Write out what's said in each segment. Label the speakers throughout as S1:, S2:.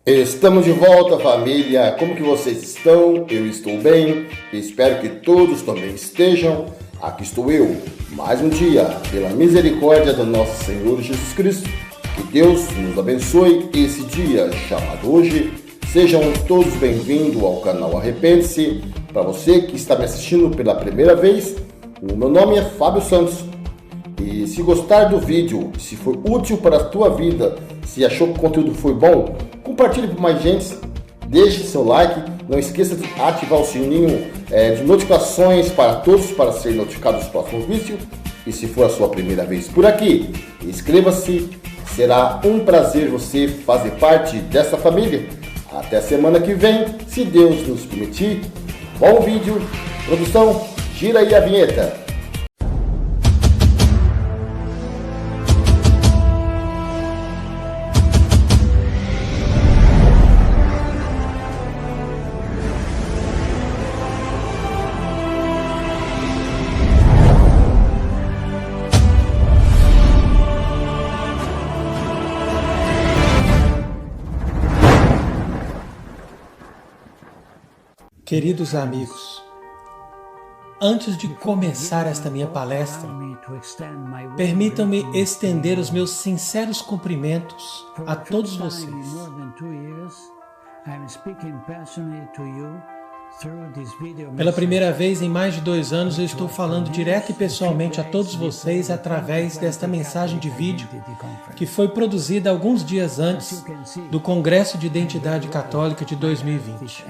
S1: Estamos de volta, família. Como que vocês estão? Eu estou bem. Espero que todos também estejam. Aqui estou eu, mais um dia, pela misericórdia do nosso Senhor Jesus Cristo. Que Deus nos abençoe esse dia chamado hoje. Sejam todos bem-vindos ao canal Arrepende-se. Para você que está me assistindo pela primeira vez, o meu nome é Fábio Santos. E se gostar do vídeo, se for útil para a tua vida, se achou que o conteúdo foi bom, compartilhe com mais gente, deixe seu like, não esqueça de ativar o sininho de notificações para todos, para ser notificado dos próximos vídeos. E se for a sua primeira vez por aqui, inscreva-se, será um prazer você fazer parte dessa família. Até a semana que vem, se Deus nos permitir. Bom vídeo, produção, gira aí a vinheta.
S2: Queridos amigos, antes de começar esta minha palestra, permitam-me estender os meus sinceros cumprimentos a todos vocês. Pela primeira vez em mais de 2 anos, eu estou falando direto e pessoalmente a todos vocês através desta mensagem de vídeo que foi produzida alguns dias antes do Congresso de Identidade Católica de 2020.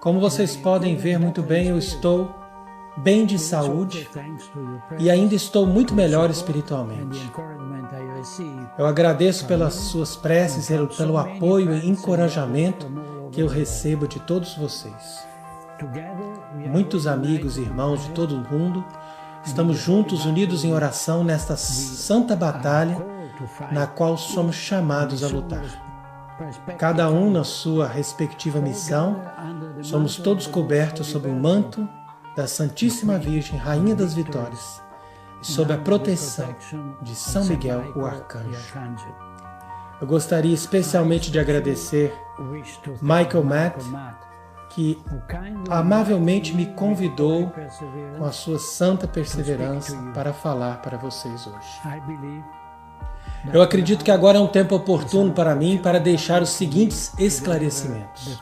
S2: Como vocês podem ver muito bem, eu estou bem de saúde e ainda estou muito melhor espiritualmente. Eu agradeço pelas suas preces, pelo apoio e encorajamento que eu recebo de todos vocês. Muitos amigos e irmãos de todo o mundo, estamos juntos, unidos em oração nesta santa batalha na qual somos chamados a lutar. Cada um na sua respectiva missão, somos todos cobertos sob o manto da Santíssima Virgem, Rainha das Vitórias, e sob a proteção de São Miguel, o Arcanjo. Eu gostaria especialmente de agradecer Michael Matt, que amavelmente me convidou com a sua santa perseverança para falar para vocês hoje. Eu acredito que agora é um tempo oportuno para mim para deixar os seguintes esclarecimentos.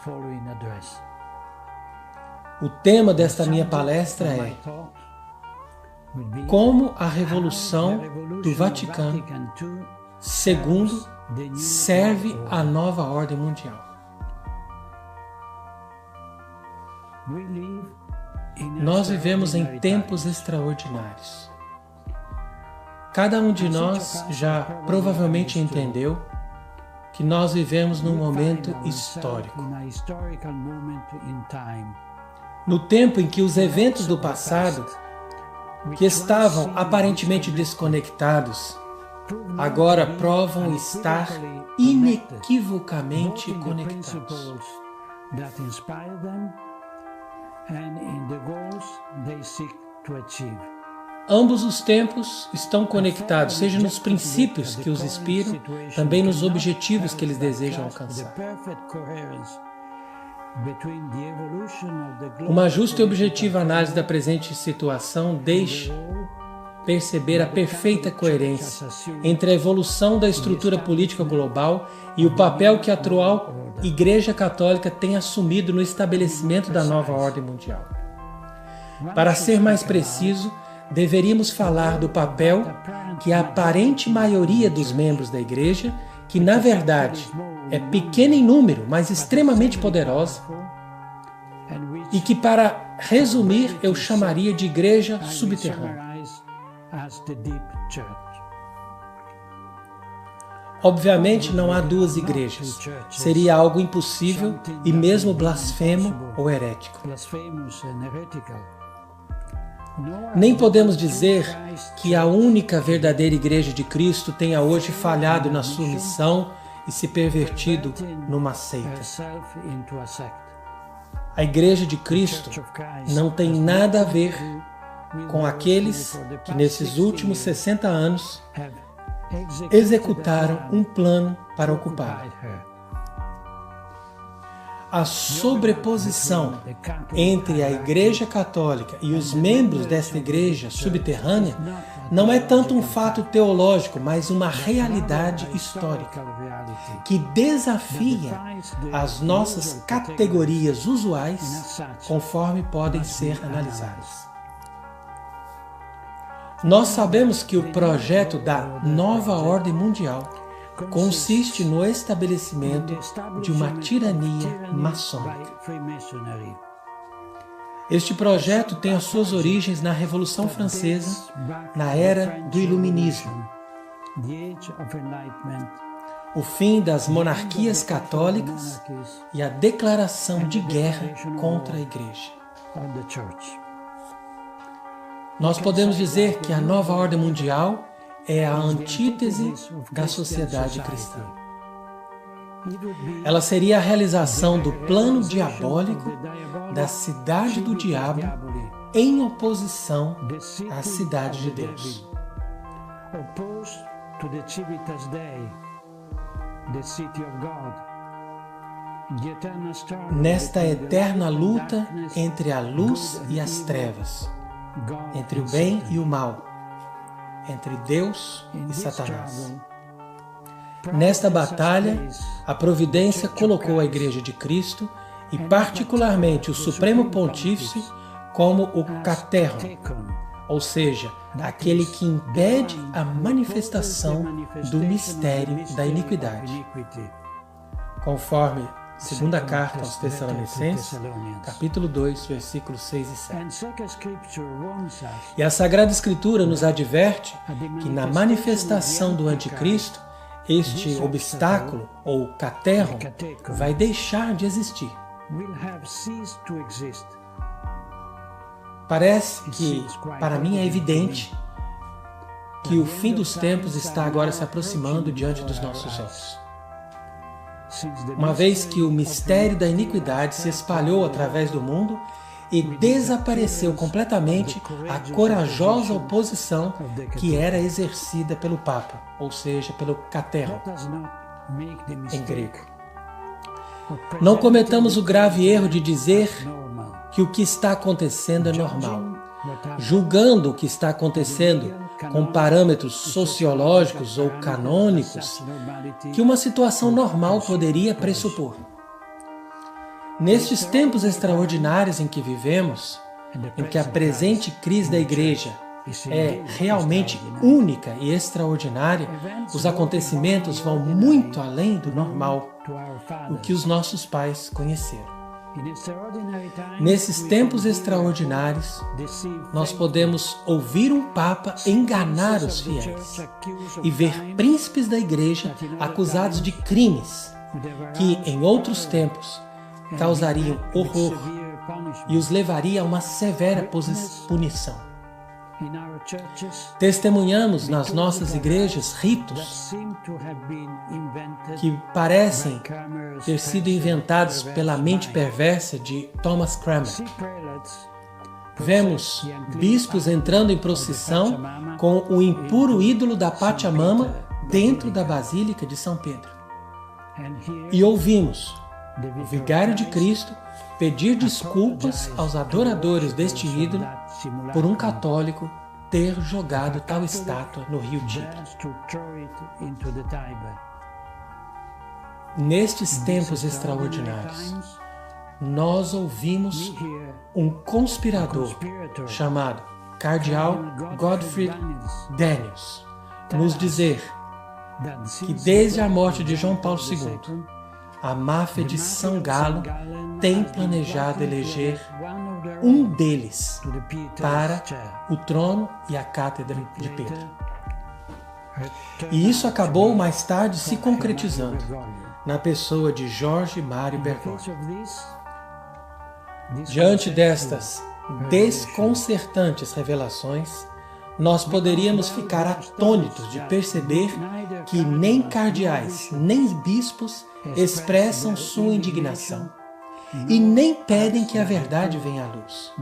S2: O tema desta minha palestra é como a Revolução do Vaticano II serve à nova ordem mundial. Nós vivemos em tempos extraordinários. Cada um de nós já provavelmente entendeu que nós vivemos num momento histórico. No tempo em que os eventos do passado, que estavam aparentemente desconectados, agora provam estar inequivocamente conectados. Ambos os tempos estão conectados, seja nos princípios que os inspiram, também nos objetivos que eles desejam alcançar. Uma justa e objetiva análise da presente situação deixa perceber a perfeita coerência entre a evolução da estrutura política global e o papel que a atual Igreja Católica tem assumido no estabelecimento da nova ordem mundial. Para ser mais preciso, deveríamos falar do papel que a aparente maioria dos membros da Igreja, que na verdade é pequena em número, mas extremamente poderosa, e que, para resumir, eu chamaria de Igreja subterrânea. Obviamente não há 2 igrejas, seria algo impossível e mesmo blasfemo ou herético. Nem podemos dizer que a única verdadeira Igreja de Cristo tenha hoje falhado na sua missão e se pervertido numa seita. A Igreja de Cristo não tem nada a ver com aqueles que nesses últimos 60 anos executaram um plano para ocupá-la. A sobreposição entre a Igreja Católica e os membros desta igreja subterrânea não é tanto um fato teológico, mas uma realidade histórica que desafia as nossas categorias usuais conforme podem ser analisadas. Nós sabemos que o projeto da nova ordem mundial consiste no estabelecimento de uma tirania maçônica. Este projeto tem as suas origens na Revolução Francesa, na era do Iluminismo, o fim das monarquias católicas e a declaração de guerra contra a Igreja. Nós podemos dizer que a nova ordem mundial é a antítese da sociedade cristã. Ela seria a realização do plano diabólico da cidade do diabo em oposição à cidade de Deus. Nesta eterna luta entre a luz e as trevas, entre o bem e o mal, entre Deus e Satanás. Nesta batalha, a providência colocou a Igreja de Cristo e particularmente o Supremo Pontífice como o caterro, ou seja, aquele que impede a manifestação do mistério da iniquidade. Conforme Segunda Carta aos Tessalonicenses, capítulo 2, versículos 6 e 7. E a Sagrada Escritura nos adverte que na manifestação do Anticristo, este obstáculo, ou caterro, vai deixar de existir. Parece que, para mim, é evidente que o fim dos tempos está agora se aproximando diante dos nossos olhos. Uma vez que o mistério da iniquidade se espalhou através do mundo e desapareceu completamente a corajosa oposição que era exercida pelo Papa, ou seja, pelo caterro, em grego. Não cometamos o grave erro de dizer que o que está acontecendo é normal, julgando o que está acontecendo com parâmetros sociológicos ou canônicos que uma situação normal poderia pressupor. Nestes tempos extraordinários em que vivemos, em que a presente crise da Igreja é realmente única e extraordinária, os acontecimentos vão muito além do normal, o que os nossos pais conheceram. Nesses tempos extraordinários, nós podemos ouvir um Papa enganar os fiéis e ver príncipes da Igreja acusados de crimes que, em outros tempos, causariam horror e os levaria a uma severa punição. Testemunhamos nas nossas igrejas ritos que parecem ter sido inventados pela mente perversa de Thomas Cranmer. Vemos bispos entrando em procissão com o impuro ídolo da Pachamama dentro da Basílica de São Pedro. E ouvimos o Vigário de Cristo pedir desculpas aos adoradores deste ídolo por um católico ter jogado tal estátua no rio Tibre. Nestes tempos extraordinários, nós ouvimos um conspirador chamado Cardeal Godfrey Daniels nos dizer que desde a morte de João Paulo II, a máfia de São Galo tem planejado eleger um deles para o trono e a cátedra de Pedro. E isso acabou mais tarde se concretizando na pessoa de Jorge Mário Bergoglio. Diante destas desconcertantes revelações, nós poderíamos ficar atônitos de perceber que nem cardeais, nem bispos expressam sua indignação e nem pedem que a verdade venha à luz.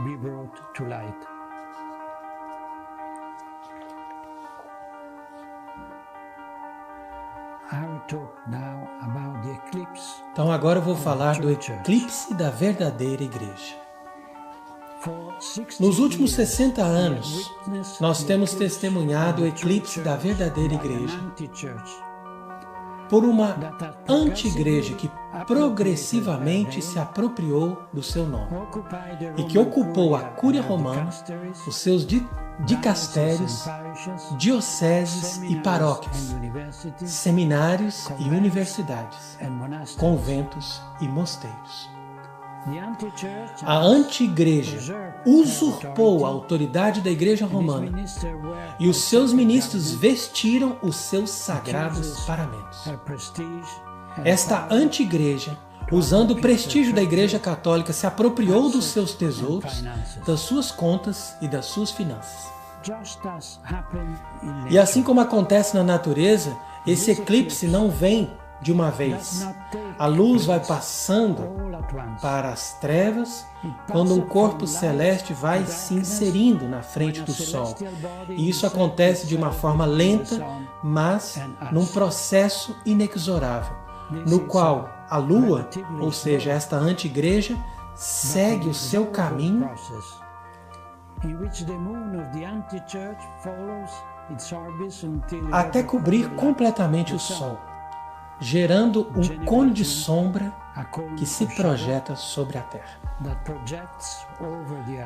S2: Então agora eu vou falar do eclipse da verdadeira igreja. Nos últimos 60 anos, nós temos testemunhado o eclipse da verdadeira igreja por uma anti-igreja que progressivamente se apropriou do seu nome e que ocupou a Cúria Romana, os seus dicastérios, dioceses e paróquias, seminários e universidades, conventos e mosteiros. A anti-igreja usurpou a autoridade da Igreja Romana e os seus ministros vestiram os seus sagrados paramentos. Esta anti-igreja, usando o prestígio da Igreja Católica, se apropriou dos seus tesouros, das suas contas e das suas finanças. E assim como acontece na natureza, esse eclipse não vem de uma vez. A luz vai passando para as trevas quando um corpo celeste vai se inserindo na frente do Sol. E isso acontece de uma forma lenta, mas num processo inexorável, no qual a Lua, ou seja, esta anti-igreja, segue o seu caminho até cobrir completamente o Sol, gerando um cone de sombra que se projeta sobre a Terra.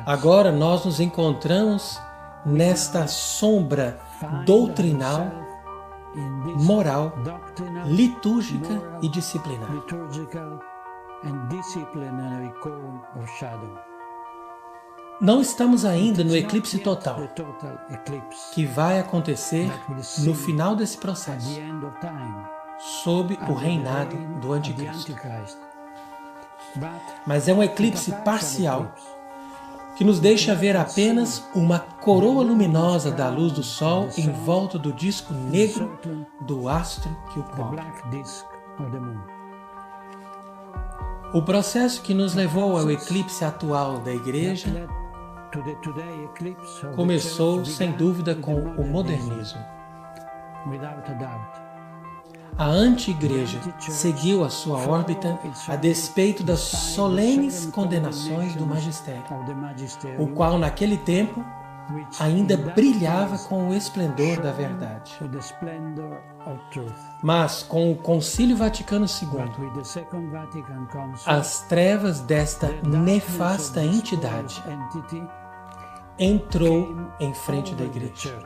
S2: Agora nós nos encontramos nesta sombra doutrinal, moral, litúrgica e disciplinar. Não estamos ainda no eclipse total, que vai acontecer no final desse processo, sob o reinado do Anticristo. Mas é um eclipse parcial, que nos deixa ver apenas uma coroa luminosa da luz do Sol em volta do disco negro do astro que o cobre. O processo que nos levou ao eclipse atual da Igreja começou, sem dúvida, com o modernismo. A anti-igreja seguiu a sua órbita a despeito das solenes condenações do magistério, o qual naquele tempo ainda brilhava com o esplendor da verdade. Mas com o Concílio Vaticano II, as trevas desta nefasta entidade entrou em frente da igreja.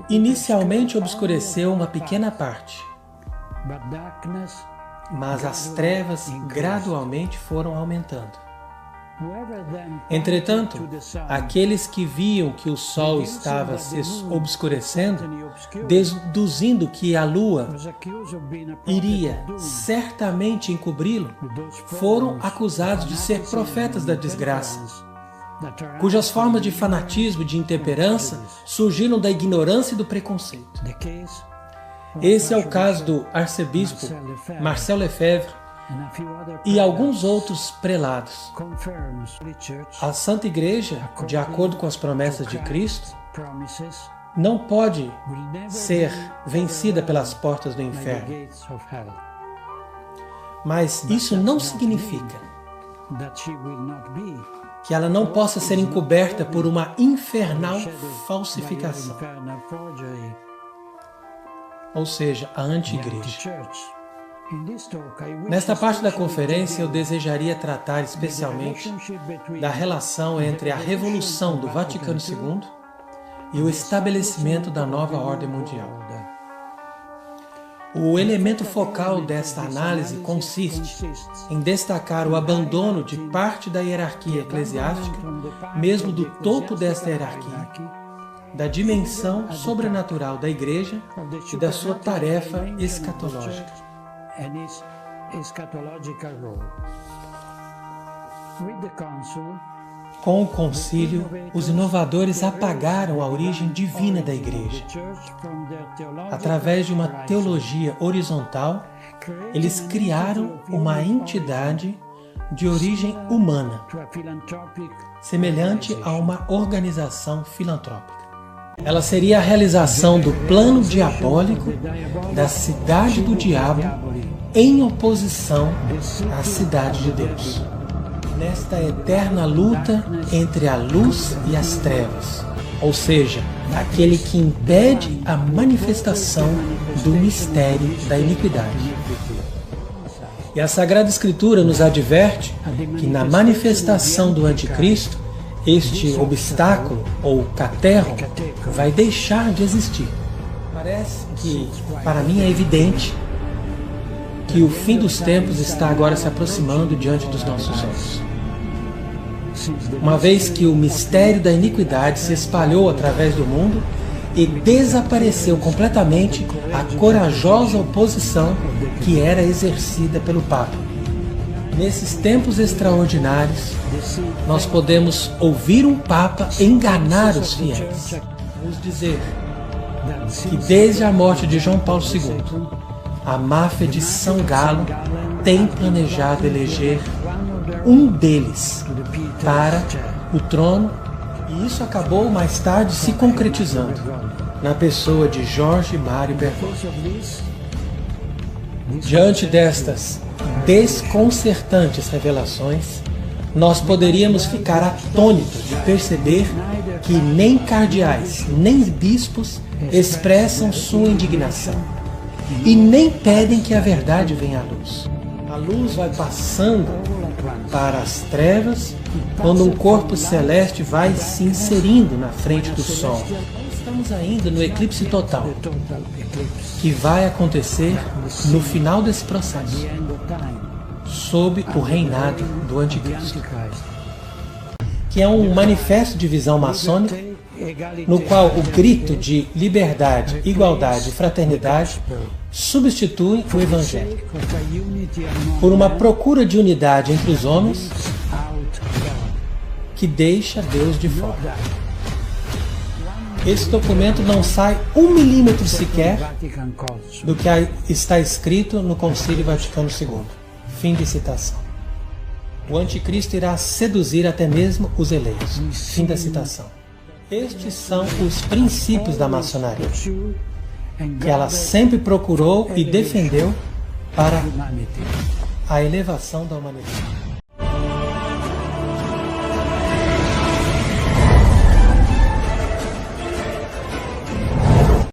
S2: Inicialmente obscureceu uma pequena parte, mas as trevas gradualmente foram aumentando. Entretanto, aqueles que viam que o Sol estava se obscurecendo, deduzindo que a Lua iria certamente encobri-lo, foram acusados de ser profetas da desgraça, cujas formas de fanatismo e de intemperança surgiram da ignorância e do preconceito. Esse é o caso do arcebispo Marcel Lefebvre e alguns outros prelados. A Santa Igreja, de acordo com as promessas de Cristo, não pode ser vencida pelas portas do inferno. Mas isso não significa que ela não possa ser encoberta por uma infernal falsificação, ou seja, a anti-igreja. Nesta parte da conferência, eu desejaria tratar especialmente da relação entre a Revolução do Vaticano II e o estabelecimento da nova ordem mundial. O elemento focal desta análise consiste em destacar o abandono de parte da hierarquia eclesiástica, mesmo do topo desta hierarquia, da dimensão sobrenatural da Igreja e da sua tarefa escatológica. Com o concílio, os inovadores apagaram a origem divina da Igreja. Através de uma teologia horizontal, eles criaram uma entidade de origem humana, semelhante a uma organização filantrópica. Ela seria a realização do plano diabólico da cidade do diabo em oposição à cidade de Deus. Nesta eterna luta entre a luz e as trevas, ou seja, aquele que impede a manifestação do mistério da iniquidade. E a Sagrada Escritura nos adverte que na manifestação do Anticristo, este obstáculo, ou caterro, vai deixar de existir. Parece que, para mim, é evidente que o fim dos tempos está agora se aproximando diante dos nossos olhos. Uma vez que o mistério da iniquidade se espalhou através do mundo e desapareceu completamente a corajosa oposição que era exercida pelo Papa. Nesses tempos extraordinários, nós podemos ouvir um Papa enganar os fiéis. Vamos dizer que desde a morte de João Paulo II, a máfia de São Galo tem planejado eleger um deles para o trono, e isso acabou mais tarde se concretizando na pessoa de Jorge Mário Bergoglio. Diante destas desconcertantes revelações, nós poderíamos ficar atônitos de perceber que nem cardeais, nem bispos expressam sua indignação e nem pedem que a verdade venha à luz. A luz vai passando para as trevas quando um corpo celeste vai se inserindo na frente do sol. Estamos ainda no eclipse total, que vai acontecer no final desse processo, sob o reinado do Anticristo, que é um manifesto de visão maçônica, no qual o grito de liberdade, igualdade e fraternidade substitui o Evangelho por uma procura de unidade entre os homens que deixa Deus de fora. Esse documento não sai 1 milímetro sequer do que está escrito no Concílio Vaticano II. Fim de citação. O Anticristo irá seduzir até mesmo os eleitos. Fim da citação. Estes são os princípios da maçonaria, que ela sempre procurou e defendeu para a elevação da humanidade.